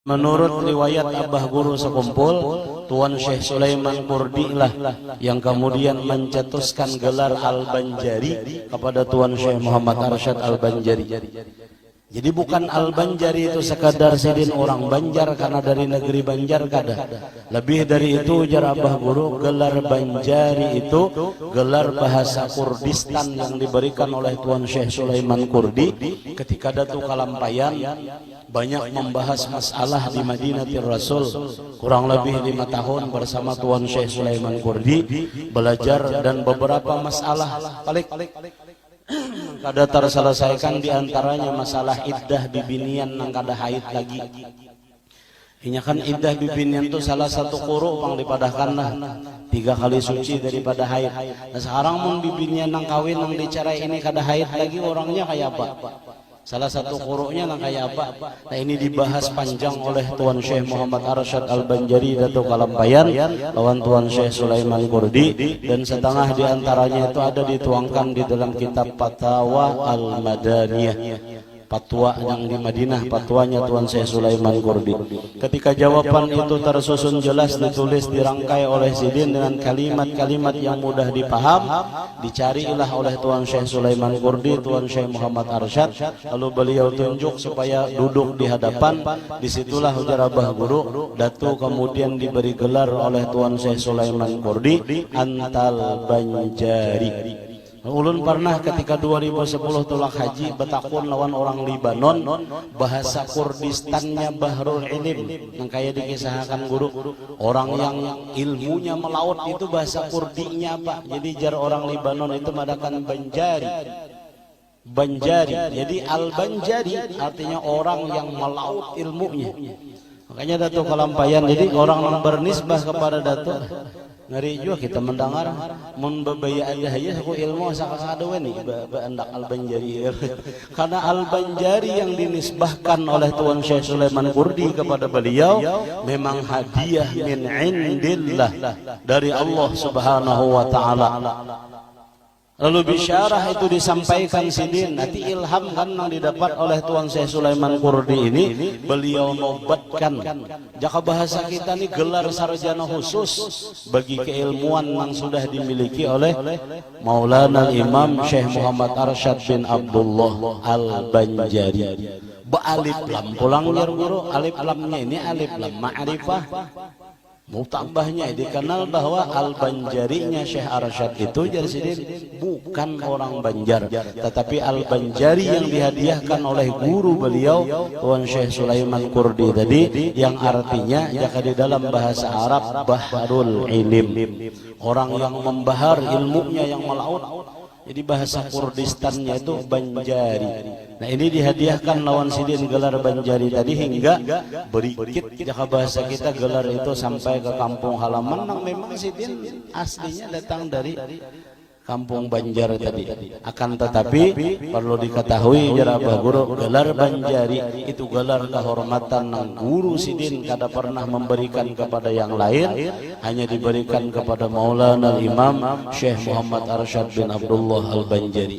Menurut riwayat Abah Guru sekumpul, Tuan Syekh Sulaiman Kurdi lah yang kemudian mencetuskan gelar Al-Banjari kepada Tuan Syekh Muhammad Arsyad Al-Banjari. Jadi bukan Al-Banjari itu sekadar sidin orang Banjar karena dari negeri Banjar kada. Lebih dari itu ujar Abah Guru, gelar Banjari itu gelar bahasa Kurdistan yang diberikan oleh Tuan Syekh Sulaiman Kurdi ketika Datu Kalampayan banyak membahas masalah di Madinatul Rasul kurang lebih 5 tahun bersama Tuan Syekh Sulaiman Kurdi belajar dan beberapa masalah paling kada terselesaikan diantaranya masalah iddah bibinian nang kada haid lagi. Ini kan iddah bibinian itu salah satu quru pang dipadahkan lah 3 kali suci daripada haid. Nah sekarang mun bibinian nang kawin nang dicerai ini kada haid lagi orangnya kayak apa? Salah satu quruknya nang kayak apa? Nah ini dibahas panjang oleh Tuan Syekh Muhammad Arsyad Al-Banjari Datuk Kalampayan lawan Tuan Syekh Sulaiman Kurdi, dan setengah diantaranya itu ada dituangkan di dalam kitab Fatwa Al-Madaniyah, fatwa yang di Madinah, fatwanya Tuan Syekh Sulaiman Kurdi. Ketika jawaban itu tersusun jelas, ditulis, dirangkai oleh sidin dengan kalimat-kalimat yang mudah dipaham, dicarilah oleh Tuan Syekh Sulaiman Kurdi Tuan Syekh Muhammad Arsyad, lalu beliau tunjuk supaya duduk di hadapan. Disitulah ujar Abah Guru, Datu kemudian diberi gelar oleh Tuan Syekh Sulaiman Kurdi Antal Banjari. Ulun pernah ketika 2010 tulak haji betakun lawan orang Libanon, bahasa Kurdistannya Bahrul Ilim yang kayak dikisahkan guru, orang yang ilmunya melaut itu bahasa Kurdinya apa. Jadi jar orang Libanon itu madakan Banjari. Jadi Al-Banjari artinya orang yang melaut ilmunya. Makanya Datuk Kalampayan jadi orang yang bernisbah kepada Datuk. Ngeri juga kita mendengar mun bebaya aja aku ilmu sakasadawe nih beandak Al-Banjari. Karena Al-Banjari yang dinisbahkan oleh Tuan Syekh Sulaiman Kurdi kepada beliau memang hadiah min indillah dari Allah Subhanahu wa taala. Lalu bisyarah itu disampaikan sidin, nanti ilham kan yang didapat oleh Tuan Syekh Sulaiman Kurdi ini, beliau nobatkan. Jaka bahasa kita ini gelar sarjana khusus bagi keilmuan yang sudah dimiliki oleh Maulana Imam Syekh Muhammad Arsyad bin Abdullah Al-Banjari. Alif lam pulang jar guru, alif lamnya ini alif lam ma'rifah. Mutambahnya dikenal bahwa Al-Banjarinya Syekh Arsyad itu jadi sidin bukan orang Banjar, tetapi Al-Banjari yang dihadiahkan oleh guru beliau Tuan Syekh Sulaiman Kurdi tadi, yang artinya jika di dalam bahasa Arab Bahrul Ilim, orang yang membahar ilmunya yang melaut. Jadi bahasa Kurdistannya itu Banjari. Nah ini dihadiahkan lawan sidin gelar Banjari tadi hingga berikit jika bahasa kita gelar itu sampai ke kampung halaman yang memang sidin aslinya datang dari kampung Banjar tadi. Akan tetapi perlu diketahui jar Abah Guru, gelar Banjari itu gelar kehormatan yang guru sidin kada pernah memberikan kepada yang lain, hanya diberikan kepada Maulana Imam Syekh Muhammad Arsyad bin Abdullah Al-Banjari.